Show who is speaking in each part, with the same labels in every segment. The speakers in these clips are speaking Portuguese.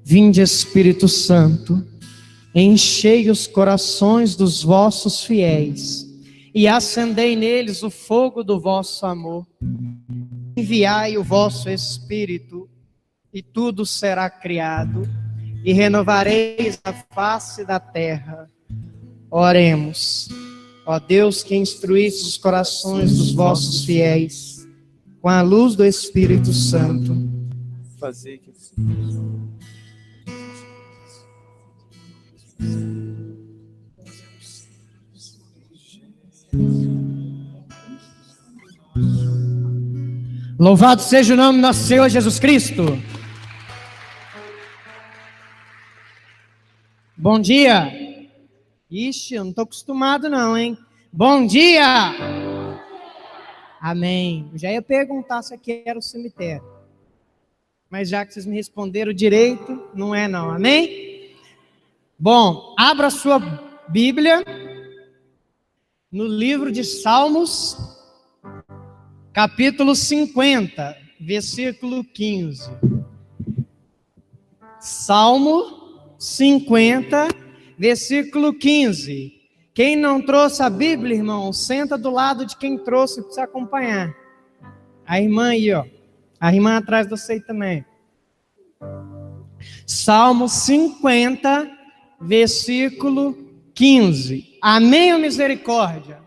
Speaker 1: Vinde, Espírito Santo, enchei os corações dos vossos fiéis e acendei neles o fogo do vosso amor. Enviai o vosso Espírito e tudo será criado e renovareis a face da terra. Oremos. Ó Deus, que instruísse os corações dos vossos fiéis com a luz do Espírito Santo,
Speaker 2: fazer que
Speaker 1: louvado seja o nome do nosso Senhor Jesus Cristo. Bom dia. Ixi, eu não estou acostumado não, hein? Bom dia. Amém. Eu já ia perguntar se aqui era o cemitério, mas já que vocês me responderam direito, não é não. Amém? Bom, abra sua Bíblia no livro de Salmos, capítulo 50, versículo 15. Salmo 50, versículo 15. Quem não trouxe a Bíblia, irmão, senta do lado de quem trouxe para você acompanhar. A irmã aí, ó. A irmã atrás de você também. Salmo 50, versículo 15. Amém ou misericórdia?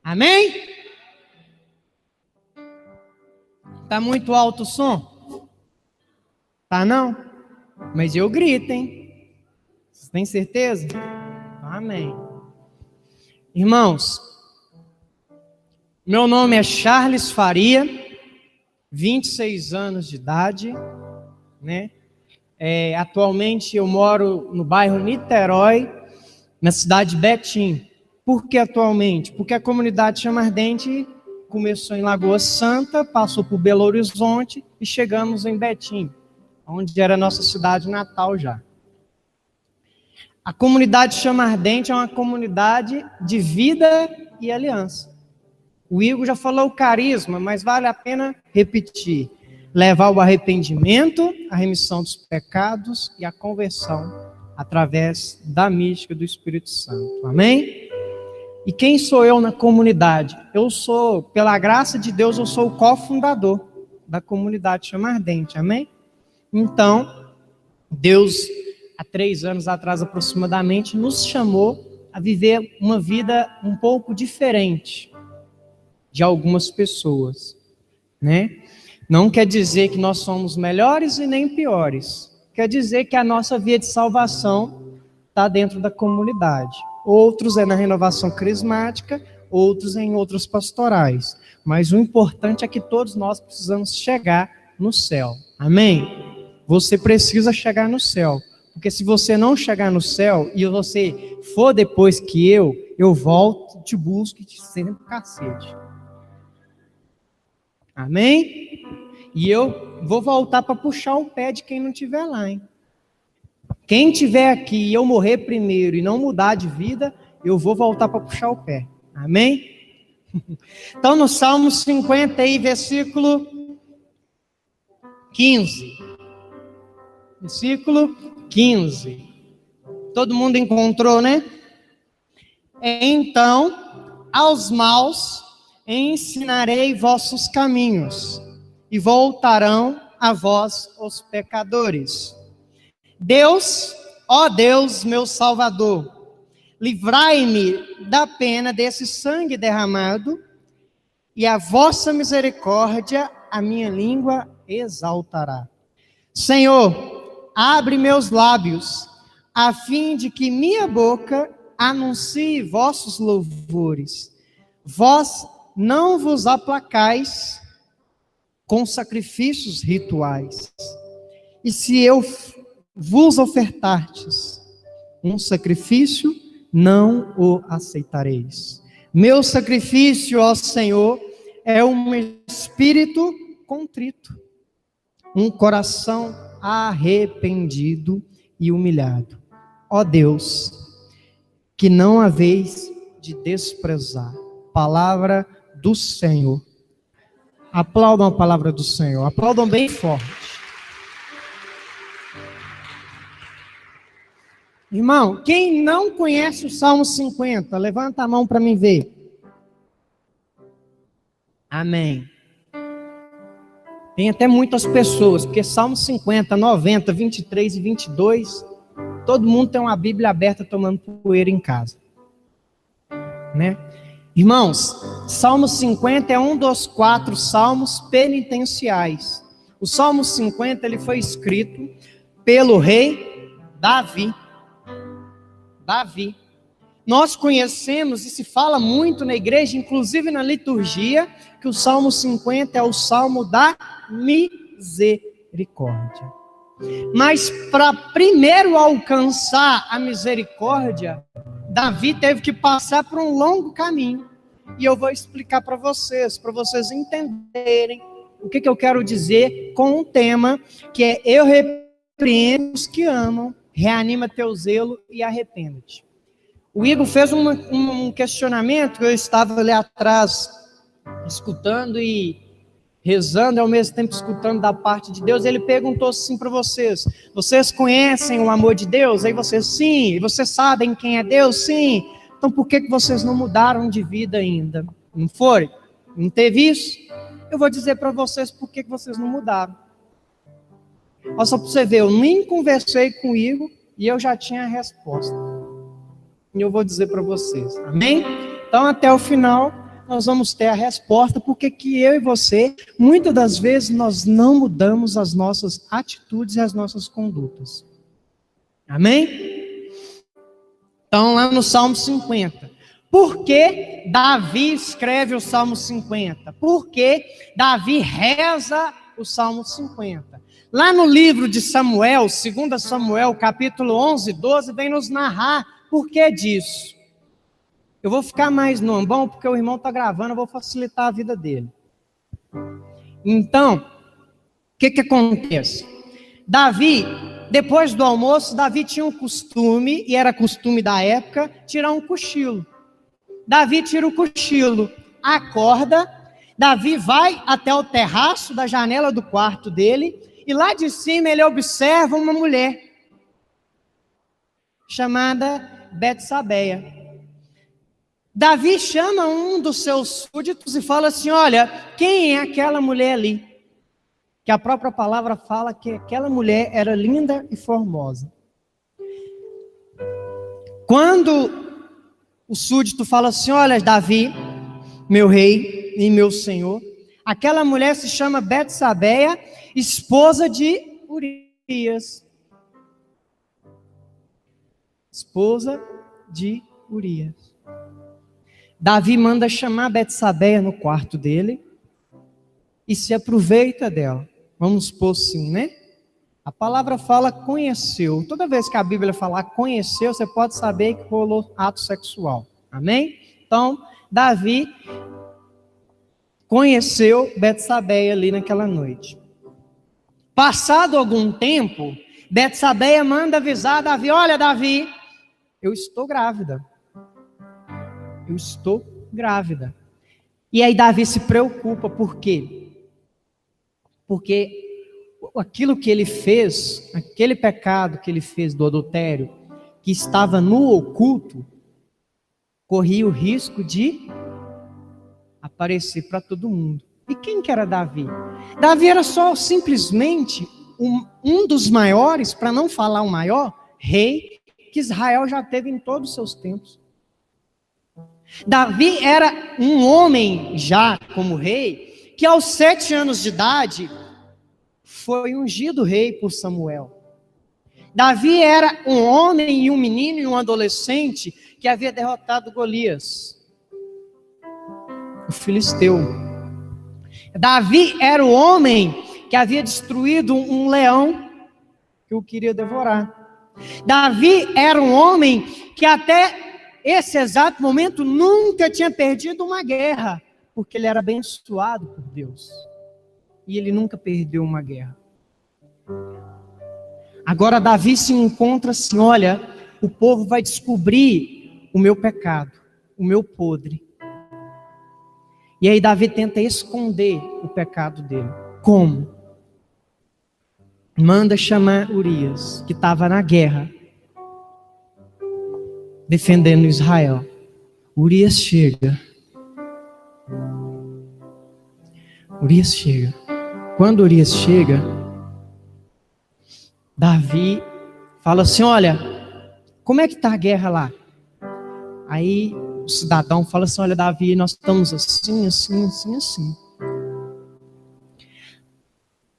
Speaker 1: Amém? Tá muito alto o som? Tá não? Mas eu grito, hein? Vocês têm certeza? Amém. Irmãos, meu nome é Charles Faria, 26 anos de idade, né? Atualmente eu moro no bairro Niterói, na cidade de Betim. Por que atualmente? Porque a comunidade Chama Ardente começou em Lagoa Santa, passou por Belo Horizonte e chegamos em Betim, onde era a nossa cidade natal já. A comunidade Chama Ardente é uma comunidade de vida e aliança. O Igor já falou o carisma, mas vale a pena repetir. Levar o arrependimento, a remissão dos pecados e a conversão através da mística do Espírito Santo. Amém? E quem sou eu na comunidade? Eu sou, pela graça de Deus, eu sou o cofundador da comunidade Chama Ardente. Amém? Então, Deus, há 3 anos atrás aproximadamente, nos chamou a viver uma vida um pouco diferente de algumas pessoas, né? Não quer dizer que nós somos melhores e nem piores. Quer dizer que a nossa via de salvação está dentro da comunidade. Outros é na renovação carismática, outros em outras pastorais. Mas o importante é que todos nós precisamos chegar no céu. Amém? Você precisa chegar no céu. Porque se você não chegar no céu e você for depois que eu volto, te busco e te sento no cacete. Amém? E eu vou voltar para puxar o pé de quem não estiver lá, hein? Quem estiver aqui e eu morrer primeiro e não mudar de vida, eu vou voltar para puxar o pé. Amém? Então, no Salmo 50 aí, versículo 15. Versículo 15. Todo mundo encontrou, né? Então, aos maus ensinarei vossos caminhos, e voltarão a vós os pecadores. Deus, ó Deus, meu Salvador, livrai-me da pena desse sangue derramado, e a vossa misericórdia a minha língua exaltará. Senhor, abre meus lábios, a fim de que minha boca anuncie vossos louvores. Vós não vos aplacais com sacrifícios rituais. E se eu vos ofertardes um sacrifício, não o aceitareis. Meu sacrifício, ó Senhor, é um espírito contrito, um coração arrependido e humilhado. Ó Deus, que não haveis de desprezar. Palavra do Senhor. Aplaudam a palavra do Senhor. Aplaudam bem forte. Irmão, quem não conhece o Salmo 50, levanta a mão para mim ver. Amém. Tem até muitas pessoas, porque Salmo 50, 90, 23 e 22, todo mundo tem uma Bíblia aberta tomando poeira em casa. Né? Irmãos, Salmo 50 é um dos 4 salmos penitenciais. O Salmo 50 ele foi escrito pelo rei Davi. Nós conhecemos e se fala muito na igreja, inclusive na liturgia, que o Salmo 50 é o Salmo da misericórdia. Mas para primeiro alcançar a misericórdia, Davi teve que passar por um longo caminho. E eu vou explicar para vocês entenderem o que eu quero dizer com um tema que é: eu repreendo os que amam, reanima teu zelo e arrepende-te. O Igor fez um questionamento, eu estava ali atrás, escutando e rezando, e ao mesmo tempo escutando da parte de Deus. Ele perguntou assim para vocês: vocês conhecem o amor de Deus? Aí vocês, sim. E vocês sabem quem é Deus? Sim. Então por que vocês não mudaram de vida ainda? Não foi? Não teve isso? Eu vou dizer para vocês por que vocês não mudaram. Olha só para você ver, eu nem conversei com o Igor e eu já tinha a resposta. E eu vou dizer para vocês, amém? Então até o final nós vamos ter a resposta, porque que eu e você, muitas das vezes, nós não mudamos as nossas atitudes e as nossas condutas. Amém? Então, lá no Salmo 50. Por que Davi escreve o Salmo 50? Por que Davi reza o Salmo 50? Lá no livro de Samuel, 2 Samuel, capítulo 11, 12, vem nos narrar por que disso. Eu vou ficar mais no ambão, porque o irmão está gravando, eu vou facilitar a vida dele. Então, o que acontece? Davi, depois do almoço, Davi tinha um costume, e era costume da época, tirar um cochilo. Davi tira o cochilo, acorda, Davi vai até o terraço da janela do quarto dele, e lá de cima ele observa uma mulher, chamada Betsabeia. Davi chama um dos seus súditos e fala assim: olha, quem é aquela mulher ali? Que a própria palavra fala que aquela mulher era linda e formosa. Quando o súdito fala assim: olha, Davi, meu rei e meu senhor, aquela mulher se chama Betsabeia, esposa de Urias. Esposa de Urias. Davi manda chamar Betsabeia no quarto dele e se aproveita dela. Vamos supor assim, né? A palavra fala conheceu. Toda vez que a Bíblia falar conheceu, você pode saber que rolou ato sexual. Amém? Então, Davi conheceu Betsabeia ali naquela noite. Passado algum tempo, Betsabeia manda avisar Davi: olha, Davi, eu estou grávida. Eu estou grávida. E aí Davi se preocupa, por quê? Porque aquilo que ele fez, aquele pecado que ele fez do adultério, que estava no oculto, corria o risco de aparecer para todo mundo. E quem que era Davi? Davi era só simplesmente um dos maiores, para não falar o maior, rei que Israel já teve em todos os seus tempos. Davi era um homem já como rei, que aos 7 anos de idade foi ungido rei por Samuel. Davi era um homem e um menino e um adolescente que havia derrotado Golias, o filisteu. Davi era o homem que havia destruído um leão que o queria devorar. Davi era um homem que até esse exato momento nunca tinha perdido uma guerra, porque ele era abençoado por Deus. E ele nunca perdeu uma guerra. Agora Davi se encontra assim: olha, o povo vai descobrir o meu pecado, o meu podre. E aí Davi tenta esconder o pecado dele. Como? Manda chamar Urias, que estava na guerra. defendendo Israel. Urias chega. Quando Urias chega, Davi fala assim: olha, como é que está a guerra lá? Aí o cidadão fala assim: olha, Davi, nós estamos assim.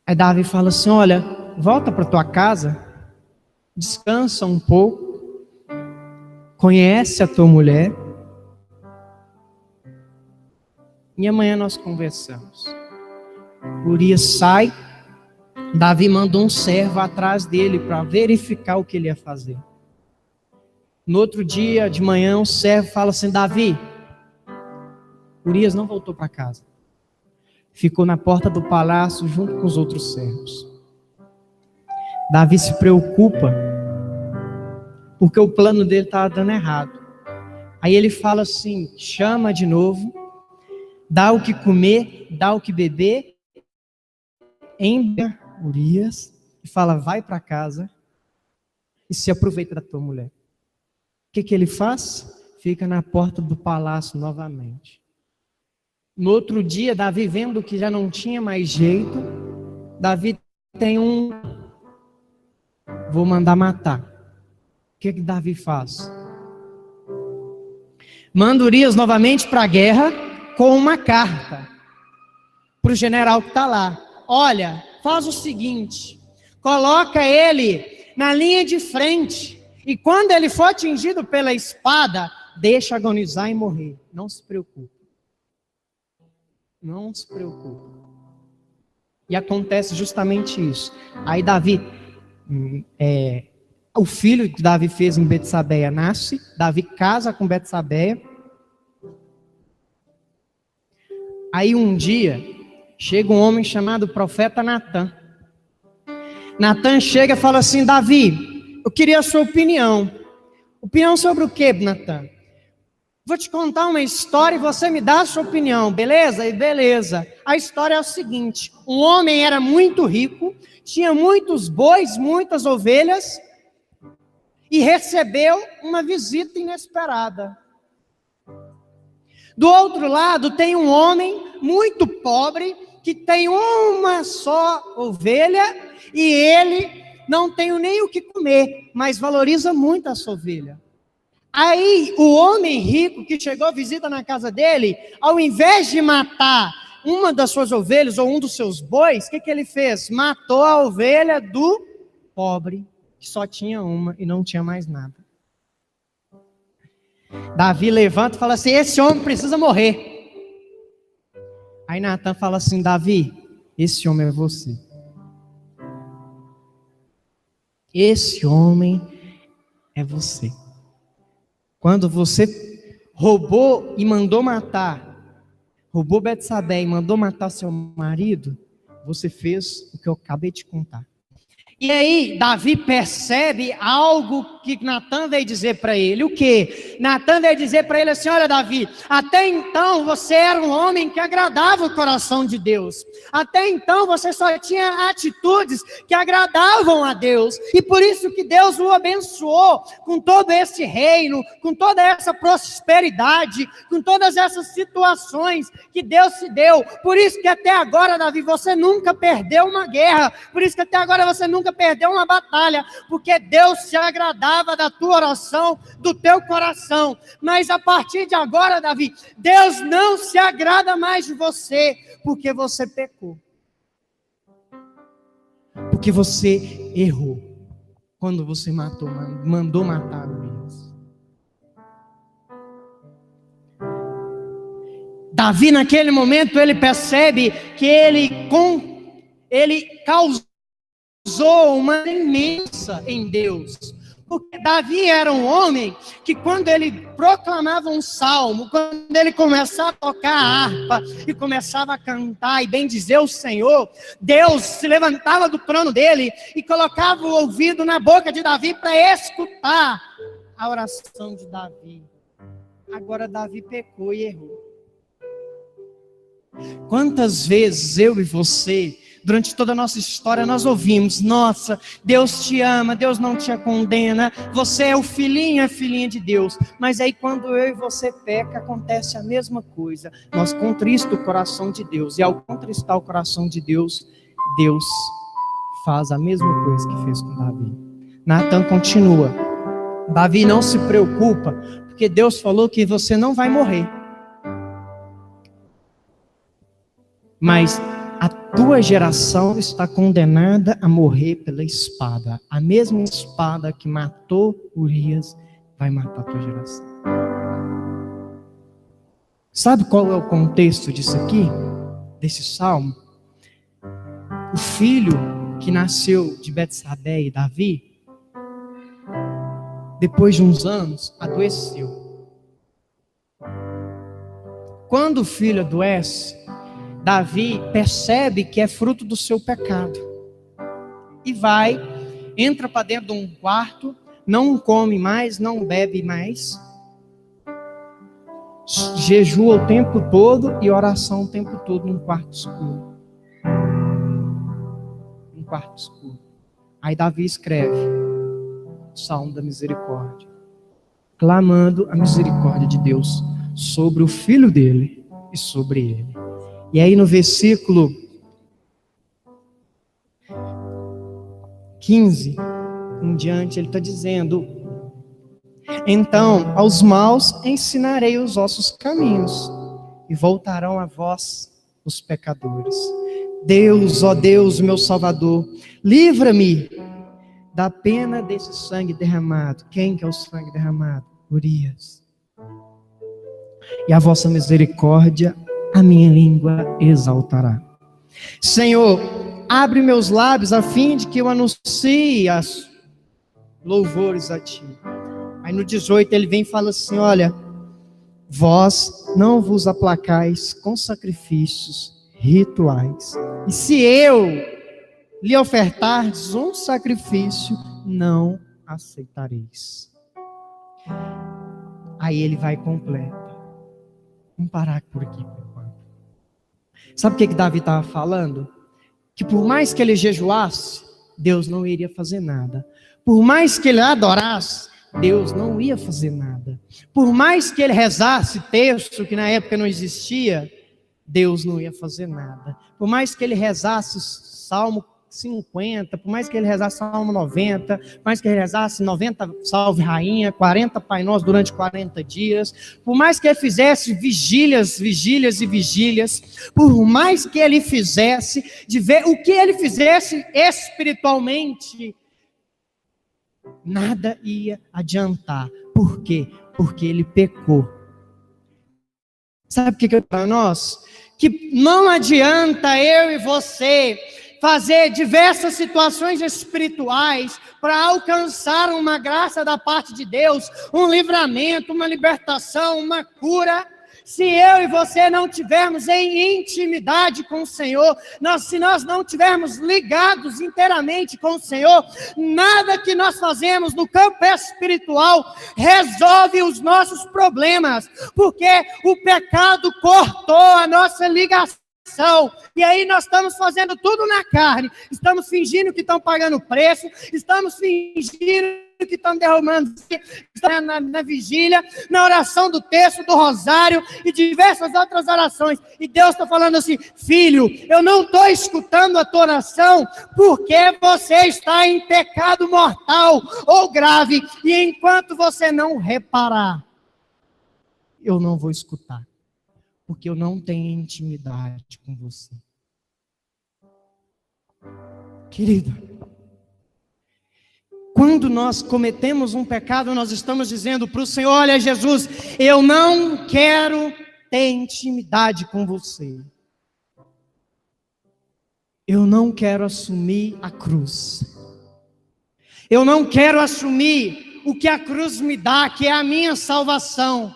Speaker 1: Aí Davi fala assim: olha, volta para tua casa, descansa um pouco, conhece a tua mulher, e amanhã nós conversamos. Urias sai, Davi manda um servo atrás dele para verificar o que ele ia fazer. No outro dia de manhã, o servo fala assim: Davi, Urias não voltou para casa. Ficou na porta do palácio junto com os outros servos. Davi se preocupa, porque o plano dele estava dando errado. Aí ele fala assim: chama de novo, dá o que comer, dá o que beber, embebeda Urias e fala: vai para casa e se aproveita da tua mulher. O que ele faz? Fica na porta do palácio novamente. No outro dia, Davi, vendo que já não tinha mais jeito, Davi tem vou mandar matar. O que Davi faz? Manda Urias novamente para a guerra com uma carta para o general que está lá. Olha, faz o seguinte, coloca ele na linha de frente, e quando ele for atingido pela espada, deixa agonizar e morrer. Não se preocupe. Não se preocupe. E acontece justamente isso. Aí Davi, o filho que Davi fez em Betsabeia nasce, Davi casa com Betsabeia. Aí um dia, chega um homem chamado profeta Natã. Natã chega e fala assim: Davi, eu queria a sua opinião. Opinião sobre o que, Natã? Vou te contar uma história e você me dá a sua opinião, beleza? E beleza. A história é o seguinte: um homem era muito rico, tinha muitos bois, muitas ovelhas, e recebeu uma visita inesperada. Do outro lado tem um homem muito pobre, que tem uma só ovelha, e ele não tem nem o que comer, mas valoriza muito a sua ovelha. Aí o homem rico que chegou à visita na casa dele, ao invés de matar uma das suas ovelhas ou um dos seus bois, o que ele fez? Matou a ovelha do pobre, que só tinha uma e não tinha mais nada. Davi levanta e fala assim: esse homem precisa morrer. Aí Natã fala assim: Davi, esse homem é você. Esse homem é você. Quando você roubou e mandou matar, roubou Betsabeia e mandou matar seu marido, você fez o que eu acabei de contar. E aí, Davi percebe algo que Natã veio dizer para ele. O quê? Natã veio dizer para ele assim: olha, Davi, até então você era um homem que agradava o coração de Deus. Até então você só tinha atitudes que agradavam a Deus. E por isso que Deus o abençoou com todo esse reino, com toda essa prosperidade, com todas essas situações que Deus te deu. Por isso que até agora, Davi, você nunca perdeu uma guerra. Por isso que até agora você nunca perdeu uma batalha, porque Deus se agradava da tua oração, do teu coração. Mas a partir de agora, Davi, Deus não se agrada mais de você, porque você pecou, porque você errou quando você mandou matar Urias. Davi, naquele momento, ele percebe que ele causou uma imensa em Deus. Porque Davi era um homem que, quando ele proclamava um salmo, quando ele começava a tocar a harpa e começava a cantar e bendizer o Senhor, Deus se levantava do trono dele e colocava o ouvido na boca de Davi para escutar a oração de Davi. Agora Davi pecou e errou. Quantas vezes eu e você Durante toda a nossa história nós ouvimos: nossa, Deus te ama, Deus não te condena, você é o filhinho, a filhinha de Deus. Mas aí quando eu e você peca, acontece a mesma coisa. Nós contristamos o coração de Deus, e ao contristar o coração de Deus, Deus faz a mesma coisa que fez com Davi. Natan continua: Davi, não se preocupa, porque Deus falou que você não vai morrer. Mas a tua geração está condenada a morrer pela espada. A mesma espada que matou Urias vai matar a tua geração. Sabe qual é o contexto disso aqui? Desse salmo? O filho que nasceu de Betsabé e Davi, depois de uns anos, adoeceu. Quando o filho adoece, Davi percebe que é fruto do seu pecado. E entra para dentro de um quarto, não come mais, não bebe mais, jejua o tempo todo e oração o tempo todo num quarto escuro. Um quarto escuro. Aí Davi escreve o Salmo da Misericórdia, clamando a misericórdia de Deus sobre o filho dele e sobre ele. E aí no versículo 15 em diante, ele está dizendo: então aos maus ensinarei os vossos caminhos, e voltarão a vós os pecadores. Deus, ó Deus, meu Salvador, livra-me da pena desse sangue derramado. Quem que é o sangue derramado? Urias. E a vossa misericórdia a minha língua exaltará. Senhor, abre meus lábios a fim de que eu anuncie as louvores a ti. Aí no 18 ele vem e fala assim: olha, vós não vos aplacais com sacrifícios rituais, e se eu lhe ofertardes um sacrifício, não aceitareis. Aí ele vai completo. Vamos parar por aqui por enquanto. Sabe o que Davi estava falando? Que por mais que ele jejuasse, Deus não iria fazer nada. Por mais que ele adorasse, Deus não ia fazer nada. Por mais que ele rezasse texto que na época não existia, Deus não ia fazer nada. Por mais que ele rezasse Salmo 50, por mais que ele rezasse Salmo 90, por mais que ele rezasse 90 Salve Rainha, 40 Pai Nosso durante 40 dias, por mais que ele fizesse vigílias, por mais que ele fizesse, o que ele fizesse espiritualmente, nada ia adiantar. Por quê? Porque ele pecou. Sabe o que é para nós? Que não adianta eu e você fazer diversas situações espirituais para alcançar uma graça da parte de Deus, um livramento, uma libertação, uma cura, se eu e você não tivermos em intimidade com o Senhor, se nós não tivermos ligados inteiramente com o Senhor, nada que nós fazemos no campo espiritual resolve os nossos problemas, porque o pecado cortou a nossa ligação. E aí nós estamos fazendo tudo na carne, estamos fingindo que estão pagando preço, estamos fingindo que estão derramando na vigília, na oração do texto, do rosário e diversas outras orações, e Deus está falando assim: filho, eu não estou escutando a tua oração porque você está em pecado mortal ou grave, e enquanto você não reparar, eu não vou escutar, porque eu não tenho intimidade com você. Querido, quando nós cometemos um pecado, nós estamos dizendo para o Senhor: olha, Jesus, eu não quero ter intimidade com você. Eu não quero assumir a cruz. Eu não quero assumir o que a cruz me dá, que é a minha salvação.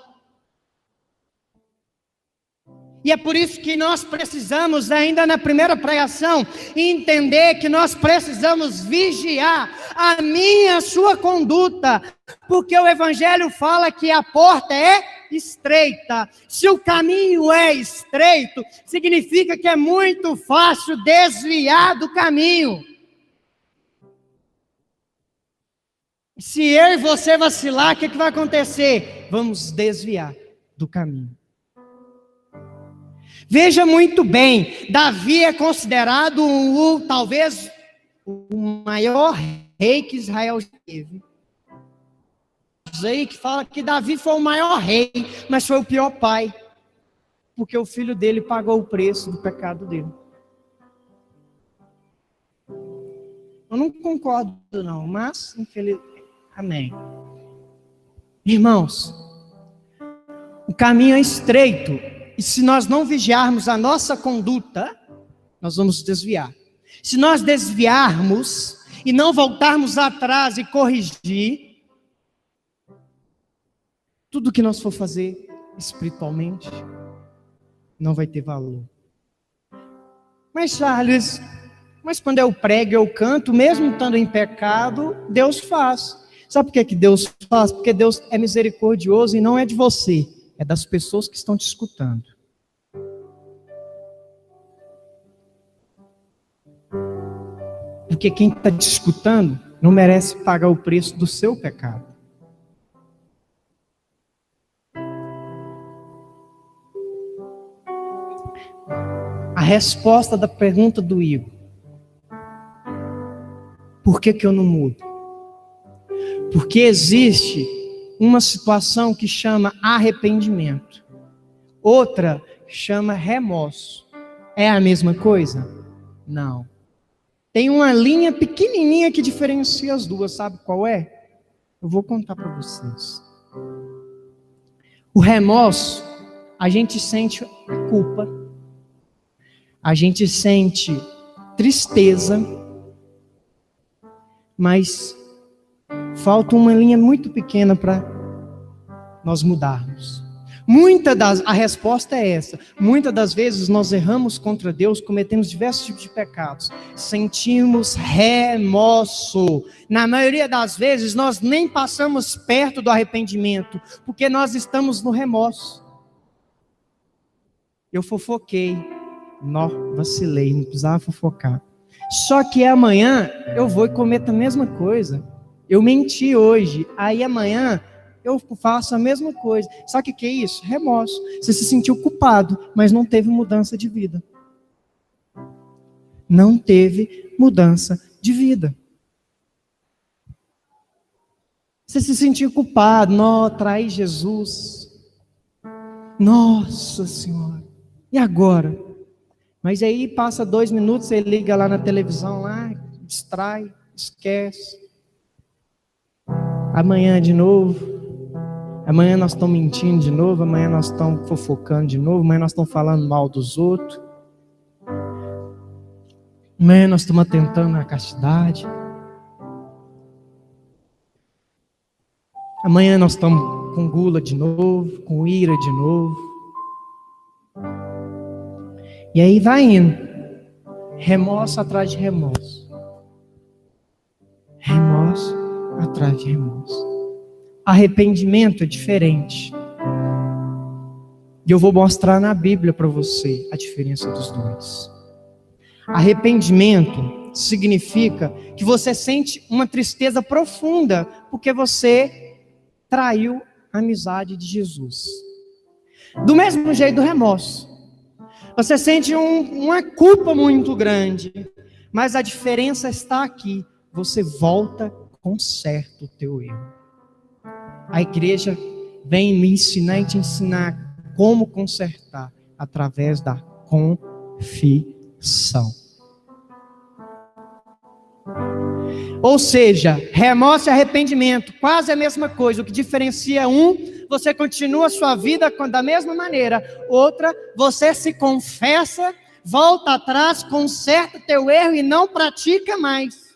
Speaker 1: E é por isso que nós precisamos, ainda na primeira pregação, entender que nós precisamos vigiar a minha e a sua conduta, porque o Evangelho fala que a porta é estreita. Se o caminho é estreito, significa que é muito fácil desviar do caminho. Se eu e você vacilar, o que vai acontecer? Vamos desviar do caminho. Veja muito bem, Davi é considerado talvez o maior rei que Israel já teve. Aí que fala que Davi foi o maior rei, mas foi o pior pai, porque o filho dele pagou o preço do pecado dele. Eu não concordo não, mas infelizmente, amém. Irmãos, o caminho é estreito, e se nós não vigiarmos a nossa conduta, nós vamos desviar. Se nós desviarmos e não voltarmos atrás e corrigir, tudo que nós for fazer espiritualmente não vai ter valor. Mas Charles, quando eu prego, eu canto, mesmo estando em pecado, Deus faz. Sabe por que Deus faz? Porque Deus é misericordioso e não é de você, é das pessoas que estão te escutando. Porque quem está te escutando não merece pagar o preço do seu pecado. A resposta da pergunta do Igor: por que eu não mudo? Porque existe uma situação que chama arrependimento, outra chama remorso. É a mesma coisa? Não. Tem uma linha pequenininha que diferencia as duas, sabe qual é? Eu vou contar para vocês. O remorso, a gente sente culpa, a gente sente tristeza, mas falta uma linha muito pequena para nós mudarmos. A resposta é essa. Muitas das vezes nós erramos contra Deus, cometemos diversos tipos de pecados, sentimos remorso. Na maioria das vezes nós nem passamos perto do arrependimento, porque nós estamos no remorso. Eu fofoquei, vacilei, não precisava fofocar. Só que amanhã eu vou e cometo a mesma coisa. Eu menti hoje, aí amanhã eu faço a mesma coisa. Sabe o que é isso? Remorso. Você se sentiu culpado, mas não teve mudança de vida. Não teve mudança de vida. Você se sentiu culpado, traí Jesus. Nossa Senhora. E agora? Mas aí passa 2 minutos, você liga lá na televisão, distrai, esquece. Amanhã de novo. Amanhã nós estamos mentindo de novo, amanhã nós estamos fofocando de novo, amanhã nós estamos falando mal dos outros. Amanhã nós estamos atentando à castidade. Amanhã nós estamos com gula de novo, com ira de novo. E aí vai indo. Remorso atrás de remorso. Remorso atrás de remorso. Arrependimento é diferente. E eu vou mostrar na Bíblia para você a diferença dos dois. Arrependimento significa que você sente uma tristeza profunda porque você traiu a amizade de Jesus. Do mesmo jeito do remorso. Você sente uma culpa muito grande, mas a diferença está aqui. Você volta, conserta o teu erro. A igreja vem me ensinar e te ensinar como consertar através da confissão. Ou seja, remorso e arrependimento, quase a mesma coisa. O que diferencia você continua a sua vida da mesma maneira. Outra, você se confessa, volta atrás, conserta o teu erro e não pratica mais.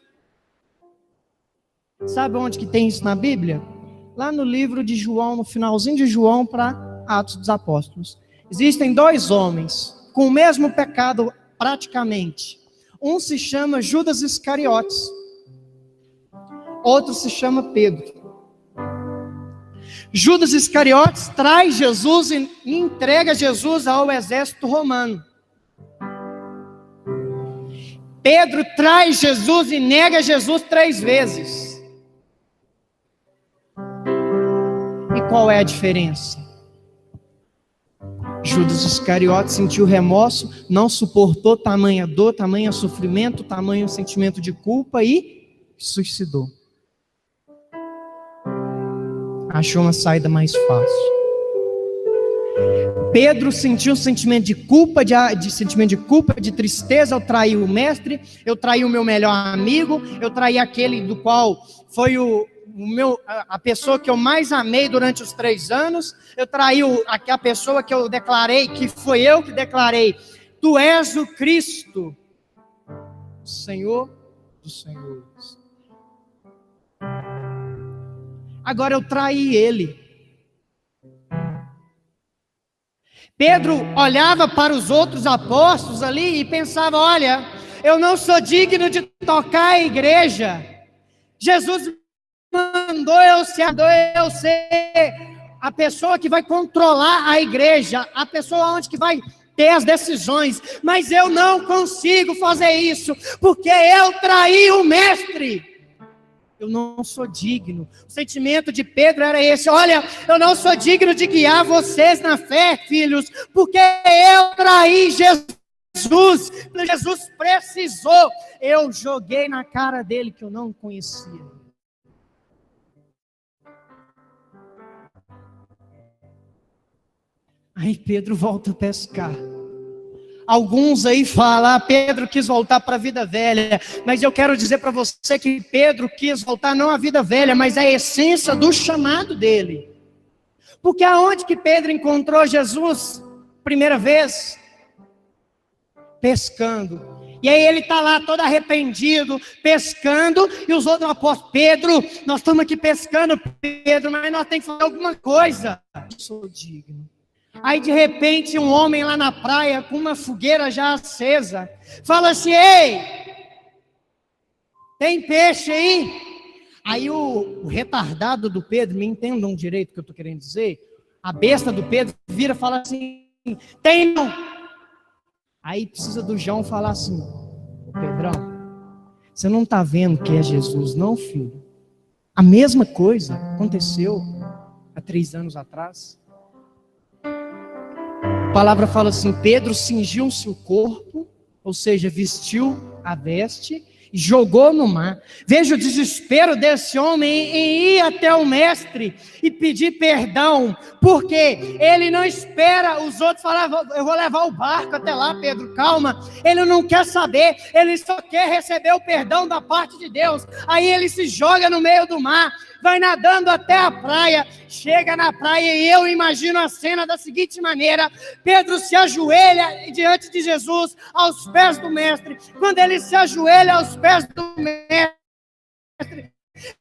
Speaker 1: Sabe onde que tem isso na Bíblia? Lá no livro de João, no finalzinho de João para Atos dos Apóstolos. Existem 2 homens com o mesmo pecado praticamente. Um se chama Judas Iscariotes. Outro se chama Pedro. Judas Iscariotes traz Jesus e entrega Jesus ao exército romano. Pedro traz Jesus e nega Jesus 3 vezes. E qual é a diferença? Judas Iscariotes sentiu remorso, não suportou tamanha dor, tamanho sofrimento, tamanho sentimento de culpa e suicidou. Achou uma saída mais fácil. Pedro sentiu um sentimento de culpa, de tristeza. Eu traí o mestre, eu traí o meu melhor amigo, eu traí aquele do qual foi a pessoa que eu mais amei durante os 3 anos, eu traí a pessoa que eu declarei, que foi eu que declarei: tu és o Cristo, o Senhor dos Senhores. Agora eu traí ele. Pedro olhava para os outros apóstolos ali e pensava: olha, eu não sou digno de tocar a igreja. Jesus mandou eu ser a pessoa que vai controlar a igreja, a pessoa onde que vai ter as decisões, mas eu não consigo fazer isso, porque eu traí o mestre. Eu não sou digno. O sentimento de Pedro era esse: olha, eu não sou digno de guiar vocês na fé, filhos, porque eu traí Jesus. Jesus precisou. Eu joguei na cara dele que eu não conhecia. Aí Pedro volta a pescar. Alguns aí falam: Pedro quis voltar para a vida velha. Mas eu quero dizer para você que Pedro quis voltar não à vida velha, mas à essência do chamado dele. Porque aonde que Pedro encontrou Jesus primeira vez? Pescando. E aí ele está lá todo arrependido, pescando, e os outros apóstolos: Pedro, nós estamos aqui pescando, Pedro, mas nós temos que fazer alguma coisa. Eu sou digno. Aí de repente um homem lá na praia com uma fogueira já acesa fala assim: ei, tem peixe aí? Aí o retardado do Pedro, me entendam direito o que eu estou querendo dizer, a besta do Pedro vira e fala assim: tem não. Aí precisa do João falar assim: Pedrão, você não está vendo que é Jesus não, filho? A mesma coisa aconteceu há 3 anos atrás. A palavra fala assim: Pedro cingiu-se o corpo, ou seja, vestiu a veste e jogou no mar. Veja o desespero desse homem em ir até o mestre e pedir perdão, porque ele não espera os outros falar: eu vou levar o barco até lá, Pedro, calma. Ele não quer saber, ele só quer receber o perdão da parte de Deus. Aí ele se joga no meio do mar, vai nadando até a praia, chega na praia e eu imagino a cena da seguinte maneira: Pedro se ajoelha diante de Jesus, aos pés do mestre. Quando ele se ajoelha aos pés do mestre,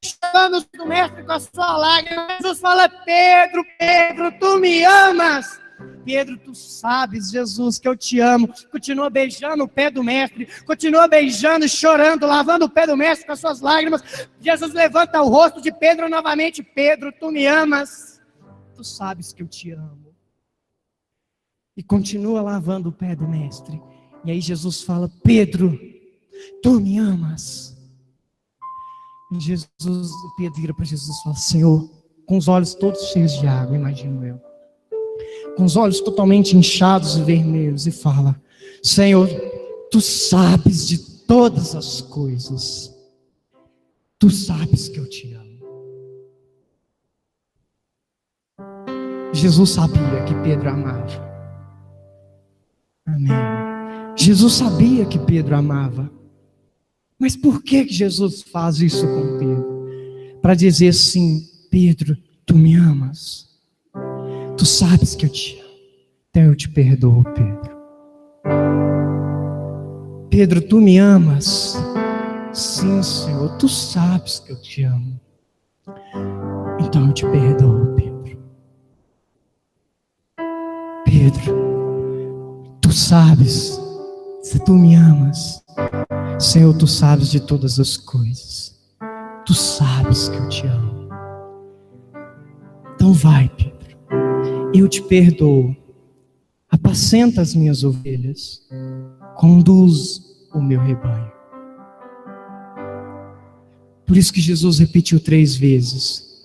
Speaker 1: chorando do mestre com a sua lágrima, Jesus fala: Pedro, Pedro, tu me amas? Pedro, tu sabes, Jesus, que eu te amo. Continua beijando o pé do mestre, continua beijando, chorando, lavando o pé do mestre com as suas lágrimas. Jesus levanta o rosto de Pedro novamente: Pedro, tu me amas? Tu sabes que eu te amo. E continua lavando o pé do mestre. E aí Jesus fala: Pedro, tu me amas? E Pedro vira para Jesus e fala: Senhor, com os olhos todos cheios de água, imagino eu, com os olhos totalmente inchados e vermelhos, e fala: Senhor, tu sabes de todas as coisas, tu sabes que eu te amo. Jesus sabia que Pedro amava. Amém. Jesus sabia que Pedro amava. Mas por que Jesus faz isso com Pedro? Para dizer assim: Pedro, tu me amas? Tu sabes que eu te amo, então eu te perdoo, Pedro. Pedro, tu me amas? Sim, Senhor, tu sabes que eu te amo, então eu te perdoo, Pedro. Pedro, tu sabes, se tu me amas, Senhor, tu sabes de todas as coisas, tu sabes que eu te amo. Então vai, Pedro, eu te perdoo. Apacenta as minhas ovelhas, conduz o meu rebanho. Por isso que Jesus repetiu 3 vezes,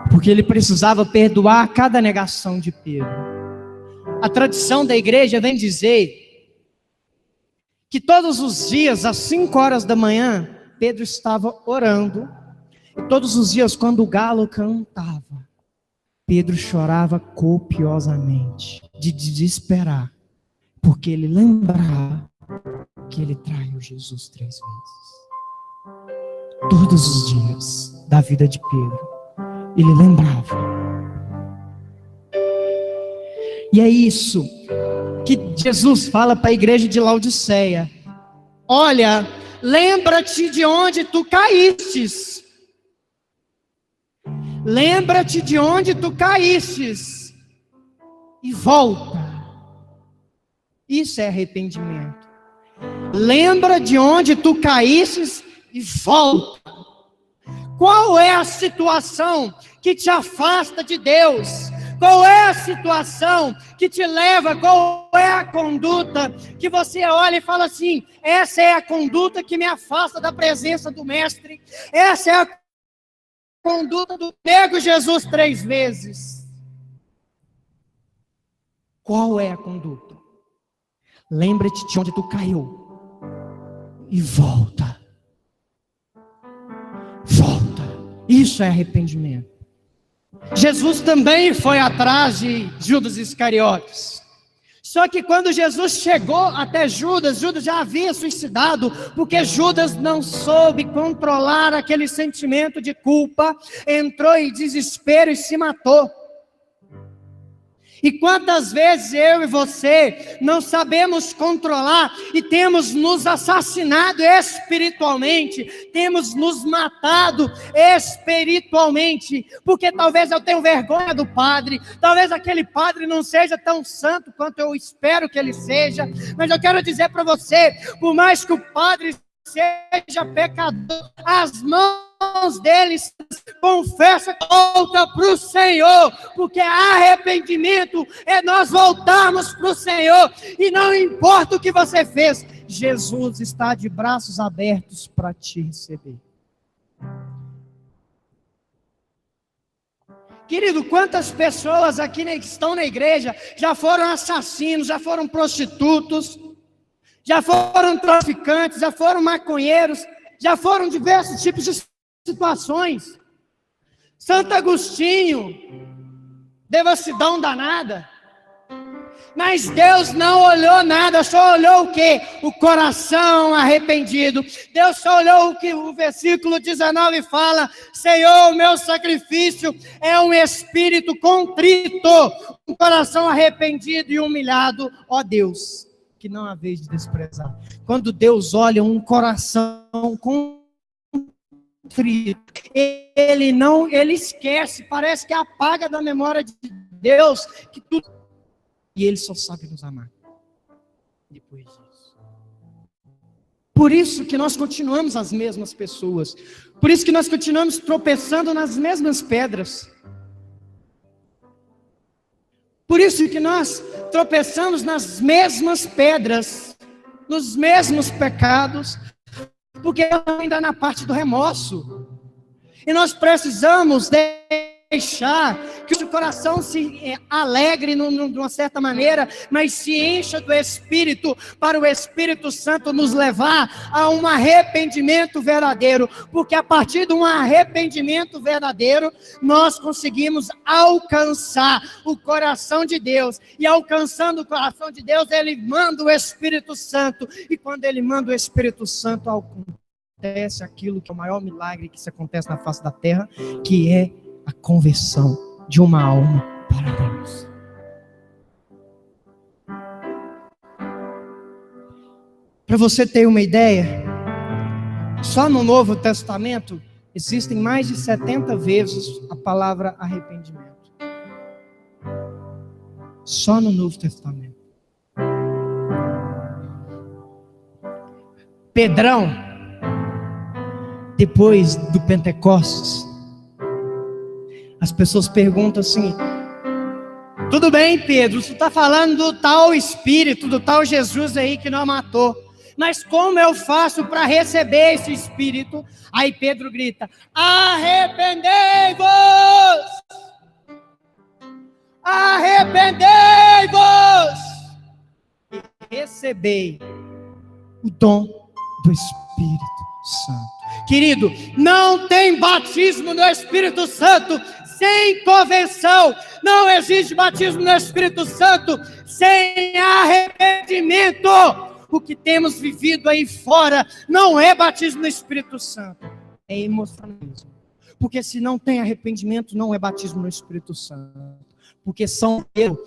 Speaker 1: porque ele precisava perdoar cada negação de Pedro. A tradição da igreja vem dizer que todos os dias, às 5 horas da manhã, Pedro estava orando, e todos os dias, quando o galo cantava, Pedro chorava copiosamente, de desesperar, porque ele lembrava que ele traiu Jesus 3 vezes. Todos os dias da vida de Pedro, ele lembrava. E é isso que Jesus fala para a igreja de Laodiceia: olha, lembra-te de onde tu caístes. Lembra-te de onde tu caístes e volta. Isso é arrependimento. Lembra de onde tu caístes e volta. Qual é a situação que te afasta de Deus? Qual é a situação que te leva? Qual é a conduta que você olha e fala assim: essa é a conduta que me afasta da presença do Mestre? Essa é a conduta do nego Jesus 3 vezes. Qual é a conduta? Lembra-te de onde tu caiu e volta. Volta. Isso é arrependimento. Jesus também foi atrás de Judas Iscariotes. Só que quando Jesus chegou até Judas, Judas já havia suicidado, porque Judas não soube controlar aquele sentimento de culpa, entrou em desespero e se matou. E quantas vezes eu e você não sabemos controlar e temos nos assassinado espiritualmente, temos nos matado espiritualmente, porque talvez eu tenha vergonha do padre, talvez aquele padre não seja tão santo quanto eu espero que ele seja, mas eu quero dizer para você, por mais que o padre seja pecador, as mãos deles confessa, volta para o Senhor, porque arrependimento é nós voltarmos para o Senhor, e não importa o que você fez, Jesus está de braços abertos para te receber. Querido, quantas pessoas aqui que estão na igreja já foram assassinos, já foram prostitutos, já foram traficantes, já foram maconheiros, já foram diversos tipos de situações. Santo Agostinho, devassidão danada. Mas Deus não olhou nada, só olhou o quê? O coração arrependido. Deus só olhou o que o versículo 19 fala: Senhor, o meu sacrifício é um espírito contrito, um coração arrependido e humilhado, ó Deus, que não há vez de desprezar. Quando Deus olha um coração contrito, ele esquece, parece que apaga da memória de Deus que tudo, e ele só sabe nos amar depois disso. Por isso que nós continuamos as mesmas pessoas, por isso que nós continuamos tropeçando nas mesmas pedras. Por isso que nós tropeçamos nas mesmas pedras, nos mesmos pecados, porque ainda na parte do remorso. E nós precisamos deixar que o coração se alegre de uma certa maneira, mas se encha do Espírito, para o Espírito Santo nos levar a um arrependimento verdadeiro, porque a partir de um arrependimento verdadeiro, nós conseguimos alcançar o coração de Deus, e alcançando o coração de Deus, Ele manda o Espírito Santo, e quando Ele manda o Espírito Santo, acontece aquilo que é o maior milagre que se acontece na face da terra, que é a conversão de uma alma para Deus. Para você ter uma ideia, só no Novo Testamento existem mais de 70 vezes a palavra arrependimento. Só no Novo Testamento. Pedrão, depois do Pentecostes, As pessoas perguntam assim: tudo bem, Pedro, você está falando do tal Espírito, do tal Jesus aí que não matou, mas como eu faço para receber esse Espírito? Aí Pedro grita: arrependei-vos! Arrependei-vos! E recebei o dom do Espírito Santo. Querido, não tem batismo no Espírito Santo sem conversão. Não existe batismo no Espírito Santo sem arrependimento. O que temos vivido aí fora não é batismo no Espírito Santo, é emocionalismo. Porque se não tem arrependimento, não é batismo no Espírito Santo. Porque São Pedro,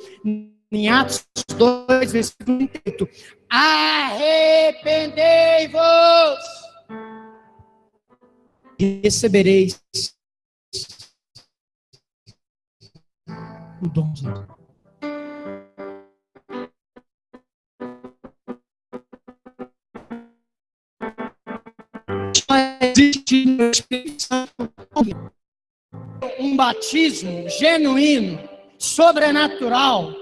Speaker 1: em Atos 2, versículo 38, arrependei-vos e recebereis o dom de Deus. Existe no Espírito Santo um batismo genuíno, sobrenatural.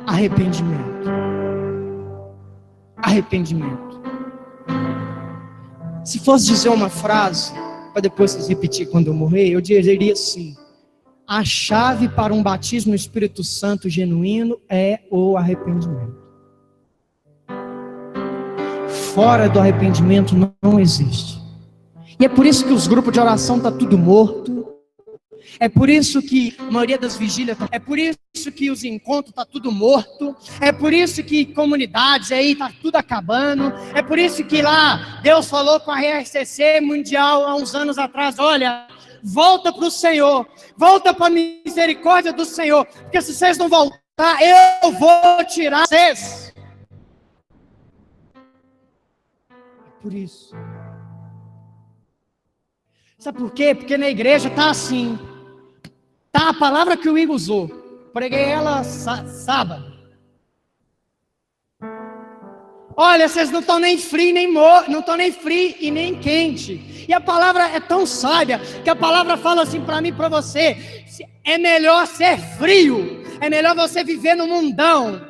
Speaker 1: Arrependimento. Arrependimento. Se fosse dizer uma frase, para depois vocês repetir quando eu morrer, eu diria assim: a chave para um batismo no Espírito Santo genuíno é o arrependimento. Fora do arrependimento não existe. E é por isso que os grupos de oração estão tudo morto. É por isso que a maioria das vigílias, é por isso que os encontros estão tudo morto. É por isso que comunidades aí está tudo acabando. É por isso que lá Deus falou com a RCC Mundial há uns anos atrás: olha, volta para o Senhor, volta para a misericórdia do Senhor, porque se vocês não voltar, eu vou tirar vocês. Por isso. Sabe por quê? Porque na igreja está assim. Tá a palavra que o Igor usou. Preguei ela sábado. Olha, vocês não estão nem frio, não estão nem frio e nem quente. E a palavra é tão sábia que a palavra fala assim para mim e para você: é melhor ser frio, é melhor você viver no mundão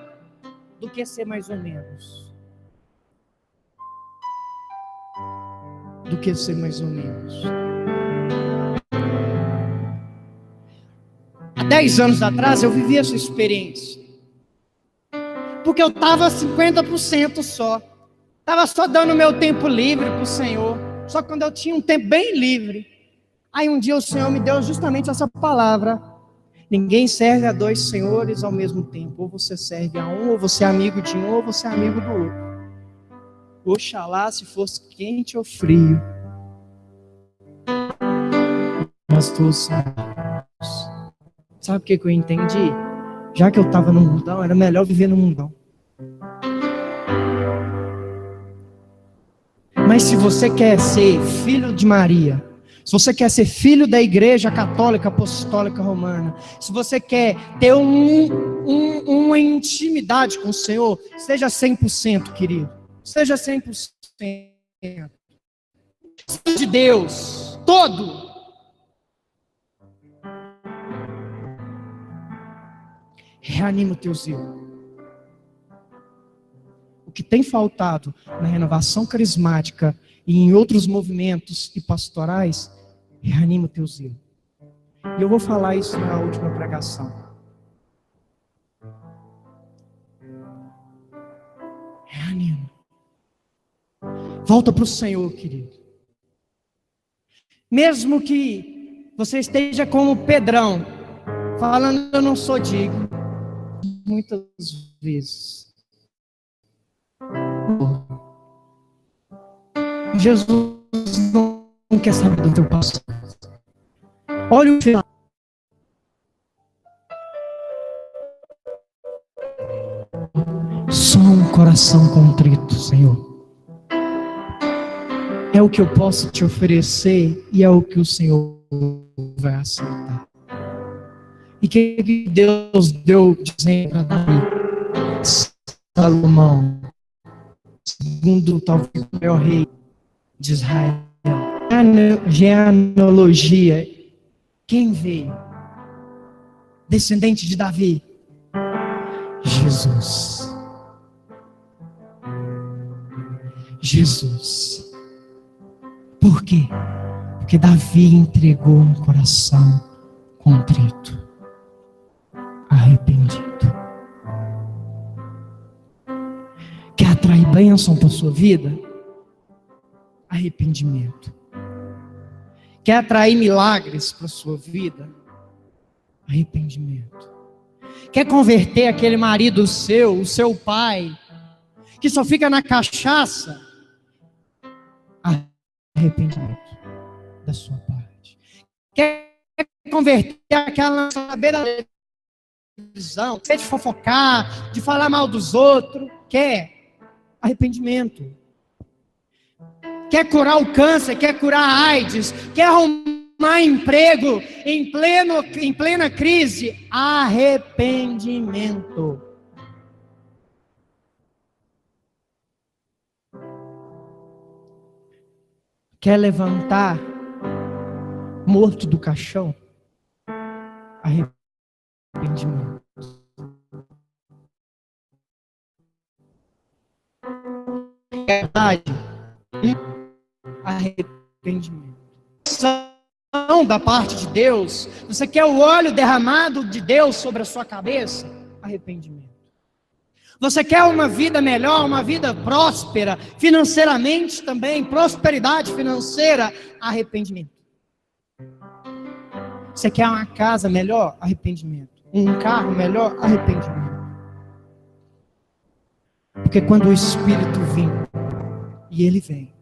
Speaker 1: do que ser mais ou menos. Do que ser mais ou menos. Há 10 anos atrás eu vivi essa experiência. Porque eu estava 50% só. Estava só dando meu tempo livre para o Senhor. Só quando eu tinha um tempo bem livre. Aí um dia o Senhor me deu justamente essa palavra: ninguém serve a dois senhores ao mesmo tempo. Ou você serve a um, ou você é amigo de um, ou você é amigo do outro. Oxalá se fosse quente ou frio. Nós todos sabemos. Sabe o que eu entendi? Já que eu estava no mundão, era melhor viver no mundão. Mas se você quer ser filho de Maria, se você quer ser filho da Igreja Católica Apostólica Romana, se você quer ter uma intimidade com o Senhor, seja 100%, querido. Seja 100%. De Deus, todo. Reanima o teu zelo. O que tem faltado na renovação carismática e em outros movimentos e pastorais, reanima o teu zelo. E eu vou falar isso na última pregação. Reanima. Volta para o Senhor, querido. Mesmo que você esteja como Pedrão, falando: eu não sou digno. Muitas vezes. Jesus não quer saber do teu passado. Olha o final. Só um coração contrito, Senhor. É o que eu posso te oferecer e é o que o Senhor vai aceitar. E que Deus deu dizendo para Davi: Salomão, segundo talvez o maior rei de Israel, genealogia, quem veio? Descendente de Davi? Jesus. Jesus. Por quê? Porque Davi entregou um coração contrito, arrependido. Quer atrair bênção para a sua vida? Arrependimento. Quer atrair milagres para a sua vida? Arrependimento. Quer converter aquele marido seu, o seu pai, que só fica na cachaça? Arrependimento da sua parte. Quer converter aquela beira da televisão, de fofocar, de falar mal dos outros? Quer? Arrependimento. Quer curar o câncer, quer curar a AIDS, quer arrumar emprego em plena crise? Arrependimento. Quer levantar morto do caixão? Arrependimento. Verdade. Arrependimento. Da parte de Deus. Você quer o óleo derramado de Deus sobre a sua cabeça? Arrependimento. Você quer uma vida melhor, uma vida próspera, financeiramente também, prosperidade financeira? Arrependimento. Você quer uma casa melhor? Arrependimento. Um carro melhor? Arrependimento. Porque quando o Espírito vir, e ele vem,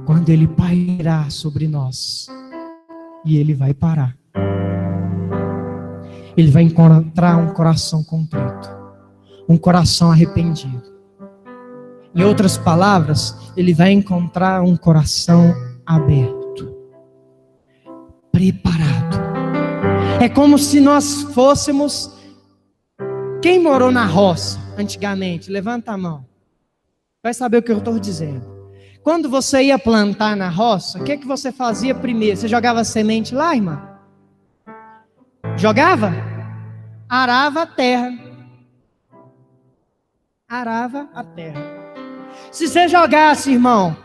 Speaker 1: quando ele pairar sobre nós, e ele vai parar, ele vai encontrar um coração contrito, um coração arrependido. Em outras palavras, ele vai encontrar um coração aberto, preparado. É como se nós fôssemos... Quem morou na roça antigamente? Levanta a mão. Vai saber o que eu estou dizendo. Quando você ia plantar na roça, o que você fazia primeiro? Você jogava semente lá, irmã? Jogava? Arava a terra. Arava a terra. Se você jogasse, irmão,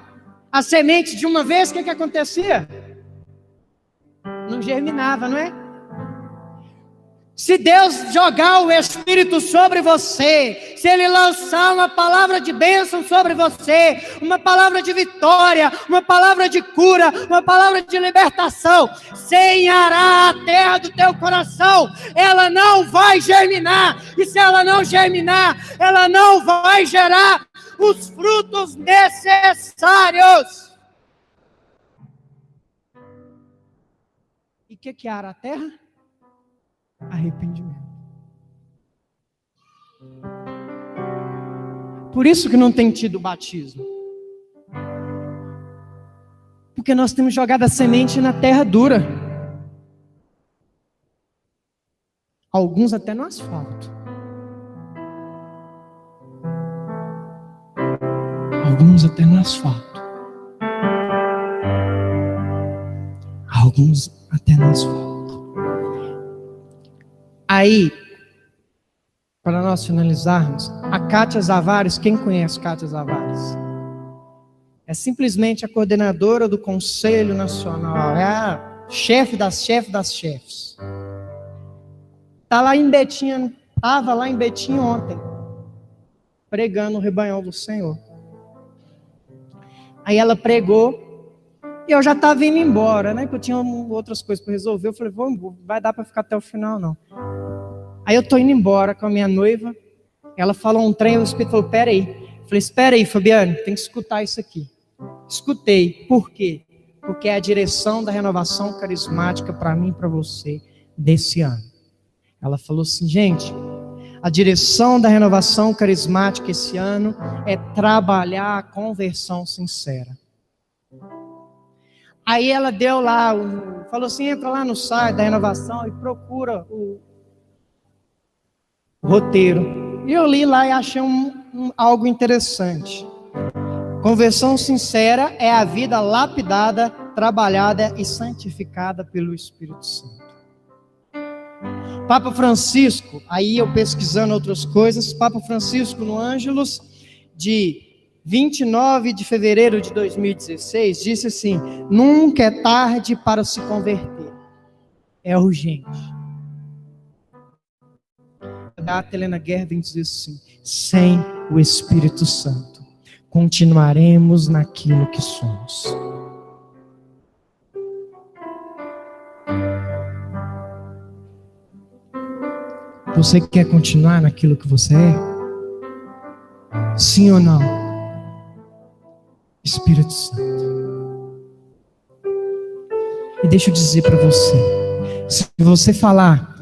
Speaker 1: a semente de uma vez, o que acontecia? Não germinava, não é? Se Deus jogar o Espírito sobre você, se Ele lançar uma palavra de bênção sobre você, uma palavra de vitória, uma palavra de cura, uma palavra de libertação, sem arar a terra do teu coração, ela não vai germinar. E se ela não germinar, ela não vai gerar os frutos necessários. E o que ara a terra? Arrependimento. Por isso que não tem tido batismo. Porque nós temos jogado a semente na terra dura. Alguns até no asfalto. Alguns até no asfalto. Alguns até no asfalto. Aí, para nós finalizarmos, a Kátia Zavares, quem conhece Kátia Zavares? É simplesmente a coordenadora do Conselho Nacional, é a chefe das chefes. Estava lá em Betim ontem, pregando o rebanhão do Senhor. Aí ela pregou, e eu já estava indo embora, né? Porque eu tinha outras coisas para resolver. Eu falei, vai dar para ficar até o final, não. Aí eu estou indo embora com a minha noiva. Ela falou um trem, o Espírito falou, peraí. Eu falei, espera aí, Fabiane, tem que escutar isso aqui. Escutei. Por quê? Porque é a direção da renovação carismática para mim e para você desse ano. Ela falou assim, gente, a direção da renovação carismática esse ano é trabalhar a conversão sincera. Aí ela deu lá, falou assim, entra lá no site da renovação e procura o roteiro. E eu li lá e achei algo interessante. Conversão sincera é a vida lapidada, trabalhada e santificada pelo Espírito Santo. Papa Francisco, aí eu pesquisando outras coisas, Papa Francisco no Ângelus, de 29 de fevereiro de 2016, disse assim: nunca é tarde para se converter, é urgente. A Helena Guerra diz assim: sem o Espírito Santo, continuaremos naquilo que somos. Você quer continuar naquilo que você é? Sim ou não? Espírito Santo. E deixa eu dizer para você, se você falar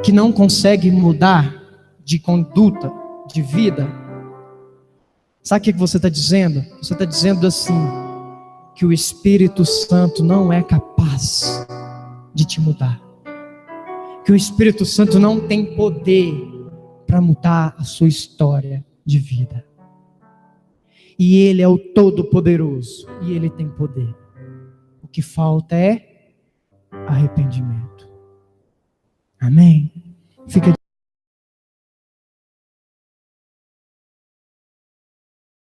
Speaker 1: que não consegue mudar de conduta, de vida, sabe o que você está dizendo? Você está dizendo assim, que o Espírito Santo não é capaz de te mudar. Que o Espírito Santo não tem poder para mudar a sua história de vida. E Ele é o Todo-Poderoso, e Ele tem poder. O que falta é arrependimento. Amém? Fica